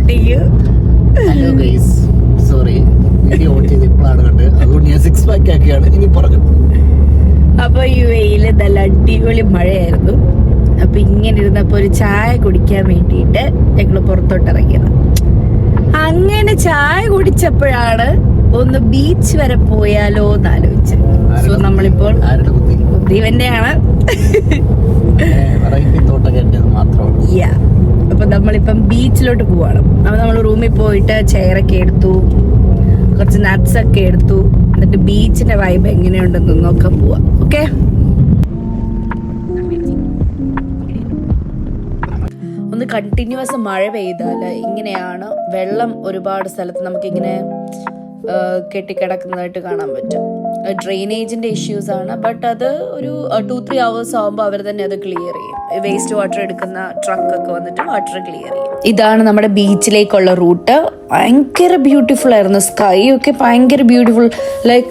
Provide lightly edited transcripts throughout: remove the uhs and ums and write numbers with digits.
Continue. Hello guys, sorry video on ചെയ്ത് ഇപ്പോഴാണ് കണ്ട്, അതുകൊണ്ട് ഞാൻ 6 പാക്ക് ആക്കിയാണ് ഇനി പറഞ്ഞു. അപ്പൊ UAE നല്ല അടിപൊളി മഴയായിരുന്നു. അപ്പൊ ഇങ്ങനെ ഇരുന്നപ്പോ ഒരു ചായ കുടിക്കാൻ വേണ്ടിയിട്ട് ഞങ്ങള് പുറത്തോട്ട് ഇറങ്ങിയത്. അങ്ങനെ ചായ കുടിച്ചപ്പോഴാണ് ഒന്ന് ബീച്ച് വരെ പോയാലോ എന്ന് ആലോചിച്ചത്. സോ നമ്മളിപ്പോൾ ബുദ്ധിവന്റെയാണ്. അപ്പൊ നമ്മളിപ്പം ബീച്ചിലോട്ട് പോവാണ്. അപ്പൊ നമ്മൾ റൂമിൽ പോയിട്ട് ചെയറൊക്കെ എടുത്തു, കുറച്ച് നട്ട്സ് ഒക്കെ എടുത്തു, എന്നിട്ട് ബീച്ചിന്റെ വൈബ് എങ്ങനെയുണ്ടെന്ന് നോക്കാൻ പോവാ. ഓക്കെ, ഒന്ന് കണ്ടിന്യൂസ് മഴ പെയ്താല് ഇങ്ങനെയാണ്. വെള്ളം ഒരുപാട് സ്ഥലത്ത് നമുക്കിങ്ങനെ കെട്ടിക്കിടക്കുന്നതായിട്ട് കാണാൻ പറ്റും. ഡ്രെയിനേജിന്റെ ഇഷ്യൂസ് ആണ്. ബട്ട് അത് ഒരു 2-3 hours ആകുമ്പോൾ അവർ തന്നെ അത് ക്ലിയർ ചെയ്യും. വേസ്റ്റ് വാട്ടർ എടുക്കുന്ന ട്രക്കൊക്കെ വന്നിട്ട് വാട്ടർ ക്ലിയർ ചെയ്യും. ഇതാണ് നമ്മുടെ ബീച്ചിലേക്കുള്ള റൂട്ട്. ഭയങ്കര ബ്യൂട്ടിഫുൾ ആയിരുന്നു. സ്കൈ ഒക്കെ ഭയങ്കര ബ്യൂട്ടിഫുൾ. ലൈക്ക്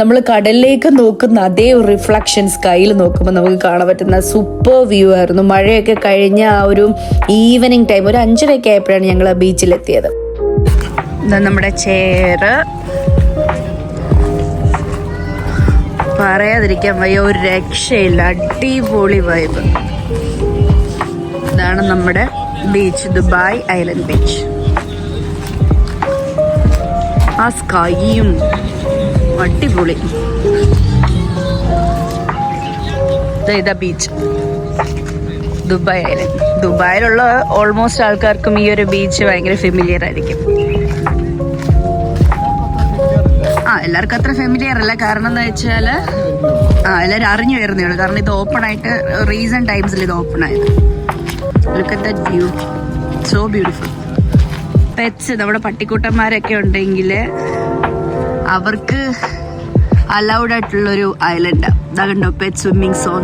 നമ്മൾ കടലിലേക്ക് നോക്കുന്ന അതേ ഒരു റിഫ്ലക്ഷൻ സ്കൈയിൽ നോക്കുമ്പോൾ നമുക്ക് കാണാൻ പറ്റുന്ന സൂപ്പർ വ്യൂ ആയിരുന്നു. മഴയൊക്കെ കഴിഞ്ഞ ആ ഒരു ഈവനിങ് ടൈം, ഒരു 5:30 ആയപ്പോഴാണ് ഞങ്ങൾ ആ ബീച്ചിലെത്തിയത്. നമ്മുടെ ചെയറ് പറയാതിരിക്കാൻ വയ്യ, ഒരു രക്ഷയില്ല. അടിപൊളി വൈബ്. ഇതാണ് നമ്മുടെ ബീച്ച്, ദുബായ് ഐലൻഡ് ബീച്ച്. ആ സ്കൈയും അടിപൊളി. ഇതാ ബീച്ച്, ദുബായ് ഐലൻഡ്. ദുബായിലുള്ള ഓൾമോസ്റ്റ് ആൾക്കാർക്കും ഈ ഒരു ബീച്ച് ഭയങ്കര ഫെമിലിയർ ആയിരിക്കും. എല്ലാവർക്കും അത്ര ഫെമിലിയർ അല്ല. കാരണം എന്താ വെച്ചാൽ എല്ലാവരും അറിഞ്ഞു വരുന്നേ ഉള്ളൂ. കാരണം ഇത് ഓപ്പൺ ആയിട്ട് റീസെന്റ് ടൈംസിൽ ഇത് ഓപ്പൺ ആയത്. Look at that view, so beautiful. Pets, നമ്മുടെ പട്ടിക്കൂട്ടന്മാരൊക്കെ ഉണ്ടെങ്കിൽ അവർക്ക് അലൗഡ് ആയിട്ടുള്ളൊരു ഐലൻഡ്. ഇതാ കണ്ടോ, പെറ്റ് സ്വിമ്മിങ് സോൺ.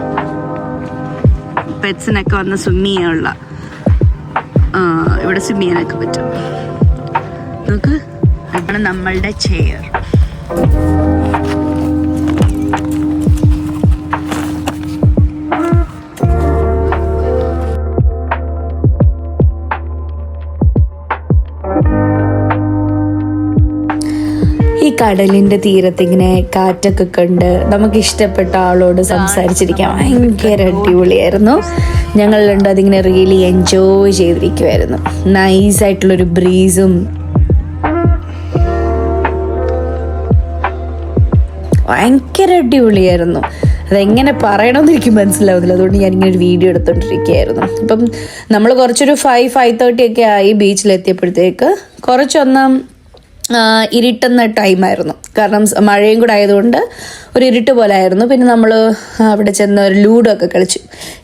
പെറ്റ്സിനൊക്കെ വന്ന് സ്വിമ്മ് ചെയ്യാനുള്ള ഇവിടെ സ്വിമ്മ് ചെയ്യാനൊക്കെ പറ്റും. നമുക്ക് ഇതാണ് നമ്മളുടെ ചെയർ. ഈ കടലിന്റെ തീരത്ത് ഇങ്ങനെ കാറ്റൊക്കെ കണ്ട് നമുക്ക് ഇഷ്ടപ്പെട്ട ആളോട് സംസാരിച്ചിരിക്കാൻ ഭയങ്കര അടിപൊളിയായിരുന്നു. ഞങ്ങൾ രണ്ടും അതിങ്ങനെ റിയലി എൻജോയ് ചെയ്തിരിക്കുമായിരുന്നു. നൈസായിട്ടുള്ളൊരു ബ്രീസും ഭയങ്കര അടിപൊളിയായിരുന്നു. അതെങ്ങനെ പറയണമെന്ന് എനിക്ക് മനസ്സിലാവുന്നില്ല. അതുകൊണ്ട് ഞാനിങ്ങനെ ഒരു വീഡിയോ എടുത്തോണ്ടിരിക്കുകയായിരുന്നു. ഇപ്പം നമ്മൾ കുറച്ചൊരു 5-5:30 ഒക്കെ ആയി ബീച്ചിലെത്തിയപ്പോഴത്തേക്ക്. കുറച്ചൊന്ന് ഇരുട്ടുന്ന ടൈമായിരുന്നു. കാരണം മഴയും കൂടെ ആയതുകൊണ്ട് ഒരു ഇരുട്ട് പോലെ ആയിരുന്നു. പിന്നെ നമ്മൾ അവിടെ ചെന്ന് ഒരു ലൂഡോ ഒക്കെ കളിച്ചു.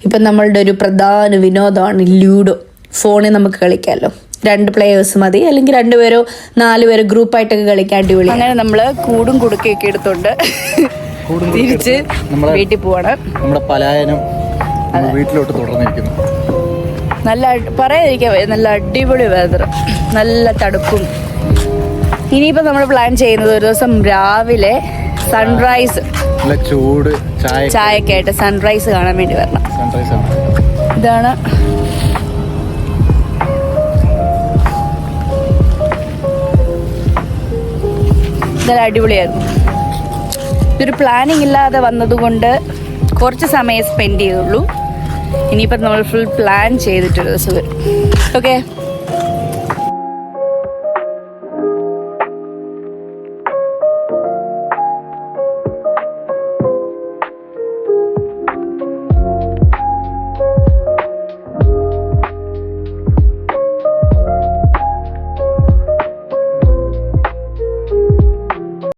ഇപ്പം നമ്മളുടെ ഒരു പ്രധാന വിനോദമാണ് ലൂഡോ. ഫോണിൽ നമുക്ക് കളിക്കാമല്ലോ. 2 players മതി, അല്ലെങ്കിൽ 2 പേരോ 4 പേരോ ഗ്രൂപ്പായിട്ടൊക്കെ കളിക്കാൻ അടിപൊളി. അങ്ങനെ നമ്മള് കൂടും കുടുക്കയൊക്കെ എടുത്തോണ്ട് തിരിച്ച് വീട്ടിൽ പോവാണ്. നമ്മുടെ പലായനം വീട്ടിലോട്ട് തുടർന്നിരിക്കുന്നു. നല്ല പറയാതിരിക്കാൻ നല്ല അടിപൊളി വെതർ, നല്ല തണുപ്പും. ഇനിയിപ്പോൾ നമ്മൾ പ്ലാൻ ചെയ്യുന്നത് ഒരു ദിവസം രാവിലെ സൺറൈസ്, ചൂട് ചായയൊക്കെ ആയിട്ട് സൺറൈസ് കാണാൻ വേണ്ടി വരണം. ഇതാണ് നല്ല അടിപൊളിയായിരുന്നു. ഇതൊരു പ്ലാനിങ് ഇല്ലാതെ വന്നതുകൊണ്ട് കുറച്ച് സമയം സ്പെൻഡ് ചെയ്തുള്ളൂ. ഇനിയിപ്പം നമ്മൾ ഫുൾ പ്ലാൻ ചെയ്തിട്ടൊരു ദിവസം വരും. ഓക്കെ.